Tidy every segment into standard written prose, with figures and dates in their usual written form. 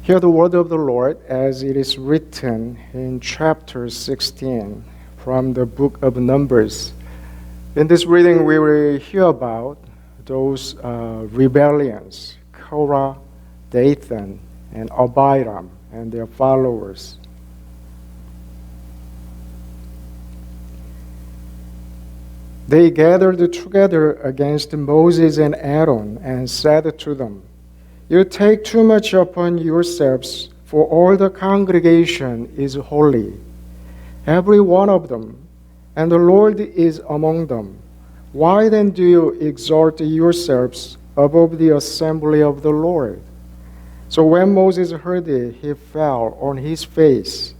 Hear the word of the Lord as it is written in chapter 16 from the book of Numbers. In this reading, we will hear about those rebellions, Korah, Dathan, and Abiram, and their followers. They gathered together against Moses and Aaron and said to them, "You take too much upon yourselves, for all the congregation is holy, every one of them, and the Lord is among them. Why then do you exalt yourselves above the assembly of the Lord?" So when Moses heard it, he fell on his face.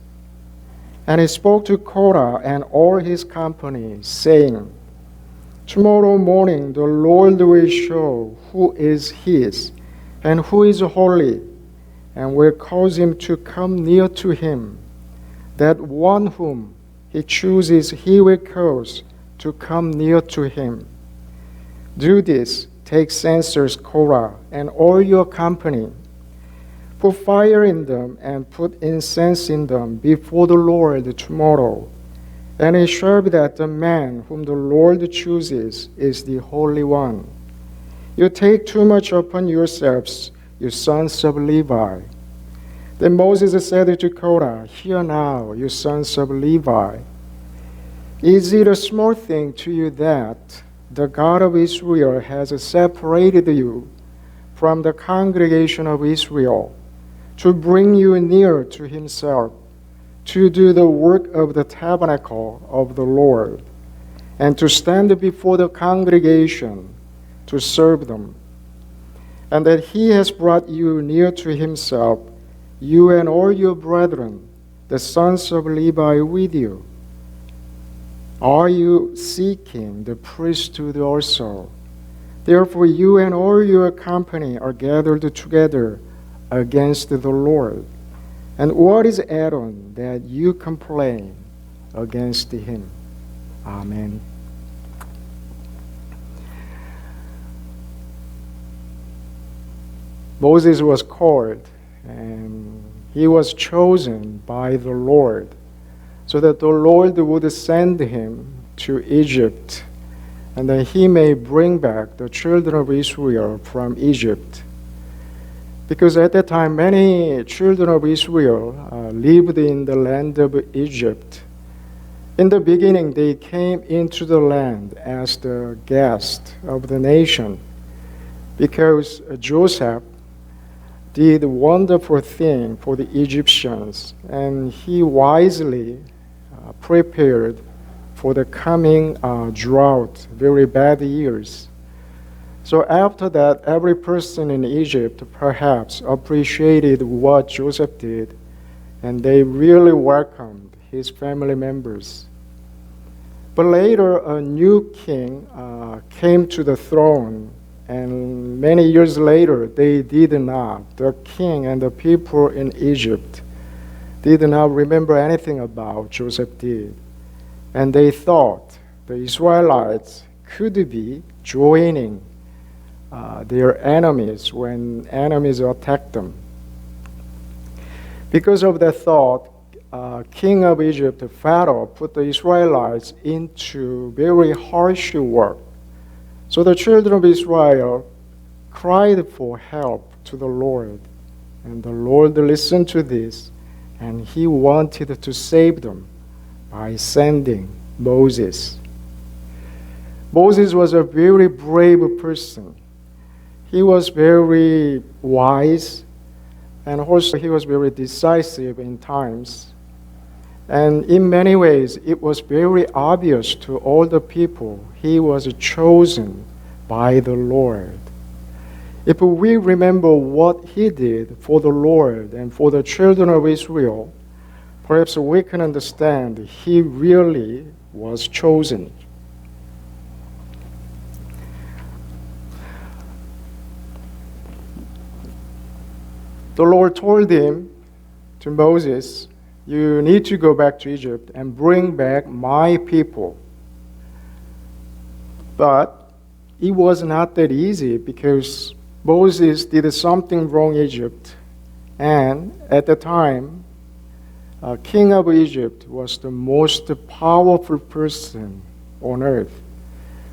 And he spoke to Korah and all his company, saying, "Tomorrow morning the Lord will show who is his and who is holy, and will cause him to come near to him. That one whom he chooses he will cause to come near to him. Do this, take censers, Korah, and all your company. Put fire in them and put incense in them before the Lord tomorrow. And it shall be that the man whom the Lord chooses is the Holy One. You take too much upon yourselves, you sons of Levi." Then Moses said to Korah, "Hear now, you sons of Levi. Is it a small thing to you that the God of Israel has separated you from the congregation of Israel to bring you near to himself, to do the work of the tabernacle of the Lord, and to stand before the congregation to serve them, and that he has brought you near to himself, you and all your brethren, the sons of Levi with you? Are you seeking the priesthood also? Therefore you and all your company are gathered together against the Lord. And what is Aaron that you complain against him?" Amen. Moses was called and he was chosen by the Lord so that the Lord would send him to Egypt and that he may bring back the children of Israel from Egypt. Because at that time many children of Israel lived in the land of Egypt. In the beginning they came into the land as the guest of the nation because Joseph did a wonderful thing for the Egyptians, and he wisely prepared for the coming drought, very bad years. So after that, every person in Egypt perhaps appreciated what Joseph did, and they really welcomed his family members. But later, a new king came to the throne, and many years later, they did not. The king and the people in Egypt did not remember anything about Joseph did. And they thought the Israelites could be joining their enemies when enemies attacked them. Because of that thought, king of Egypt, Pharaoh, put the Israelites into very harsh work. So the children of Israel cried for help to the Lord. And the Lord listened to this, and he wanted to save them by sending Moses. Moses was a very brave person. He was very wise, and also he was very decisive in times. And in many ways, it was very obvious to all the people he was chosen by the Lord. If we remember what he did for the Lord and for the children of Israel, perhaps we can understand he really was chosen. The Lord told him, to Moses, "You need to go back to Egypt and bring back my people." But it was not that easy because Moses did something wrong in Egypt, And at the time, King of Egypt was the most powerful person on earth.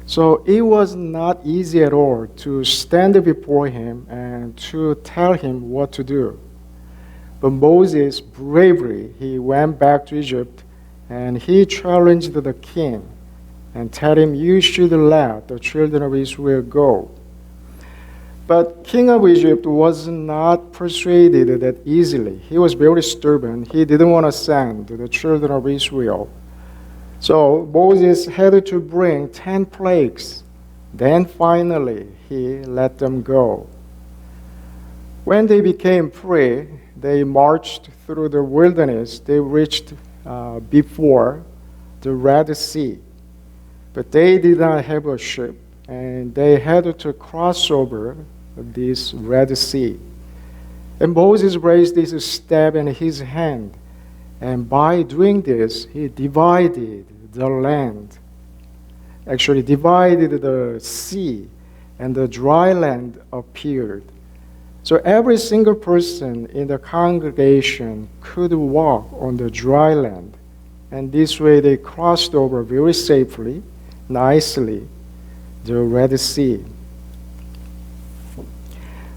So it was not easy at all to stand before him and to tell him what to do. But Moses bravely, he went back to Egypt and he challenged the king and told him, you should let the children of Israel go. But King of Egypt was not persuaded that easily. He was very stubborn. He didn't want to send the children of Israel. So Moses had to bring 10 plagues. Then finally, he let them go. When they became free, they marched through the wilderness. They reached before the Red Sea. But they did not have a ship, and they had to cross over this Red Sea. And Moses raised his staff in his hand, and by doing this, he divided the land. Actually, divided the sea, and the dry land appeared. So every single person in the congregation could walk on the dry land. And this way they crossed over very safely, nicely, the Red Sea.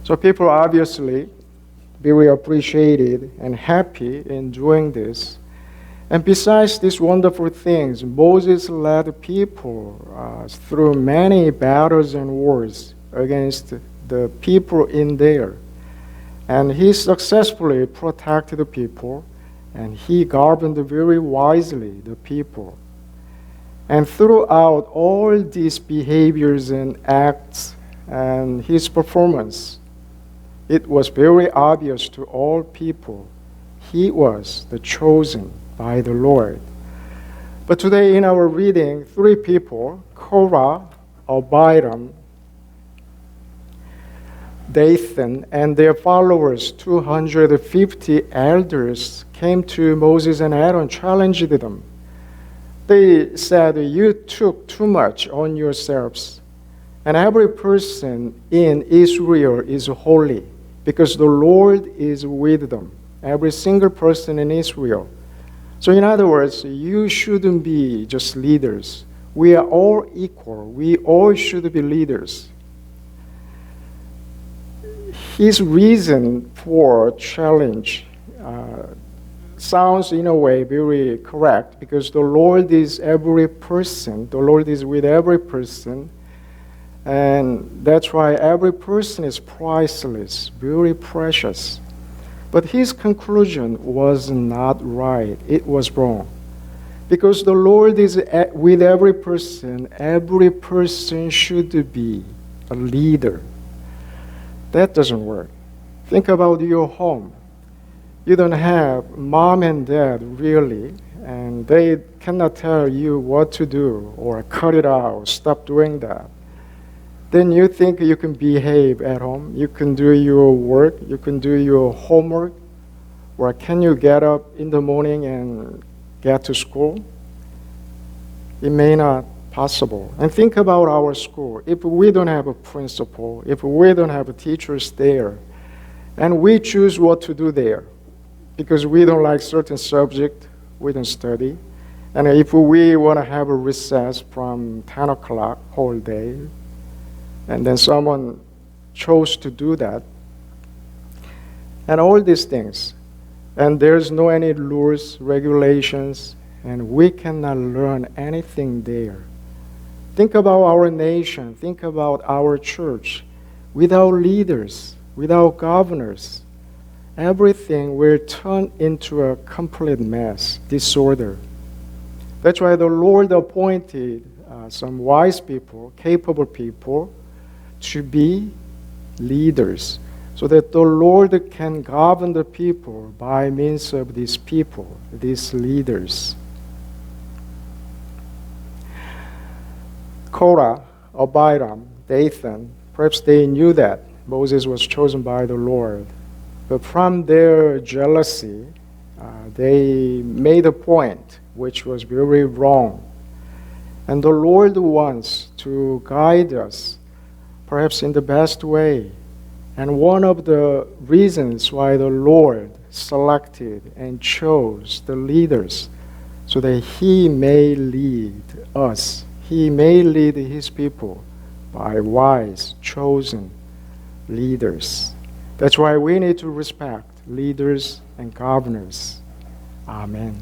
So people obviously very appreciated and happy in doing this. And besides these wonderful things, Moses led people through many battles and wars against the people in there. And he successfully protected the people, and he governed very wisely the people. And throughout all these behaviors and acts and his performance, it was very obvious to all people he was the chosen by the Lord. But today in our reading, 3 people, Korah, Abiram, Dathan, and their followers, 250 elders, came to Moses and Aaron, challenged them. They said, you took too much on yourselves, and every person in Israel is holy, because the Lord is with them, every single person in Israel. So in other words, you shouldn't be just leaders. We are all equal. We all should be leaders. His reason for challenge sounds in a way very correct, because the Lord is every person. The Lord is with every person. And that's why every person is priceless, very precious. But his conclusion was not right. It was wrong. Because the Lord is with every person should be a leader. That doesn't work. Think about your home. You don't have mom and dad really, and they cannot tell you what to do or cut it out, stop doing that. Then you think you can behave at home, you can do your work, you can do your homework, or can you get up in the morning and get to school? It may not possible. And think about our school. If we don't have a principal, if we don't have teachers there, and we choose what to do there, because we don't like certain subject, we don't study. And if we want to have a recess from 10 o'clock whole day, and then someone chose to do that, and all these things, and there's no any rules, regulations, and we cannot learn anything there. Think about our nation, think about our church. Without leaders, without governors, everything will turn into a complete mess, disorder. That's why the Lord appointed some wise people, capable people, to be leaders, so that the Lord can govern the people by means of these people, these leaders. Korah, Abiram, Dathan, perhaps they knew that Moses was chosen by the Lord. But from their jealousy, they made a point which was very wrong. And the Lord wants to guide us, perhaps in the best way. And one of the reasons why the Lord selected and chose the leaders so that He may lead us, He may lead His people by wise, chosen leaders. That's why we need to respect leaders and governors. Amen.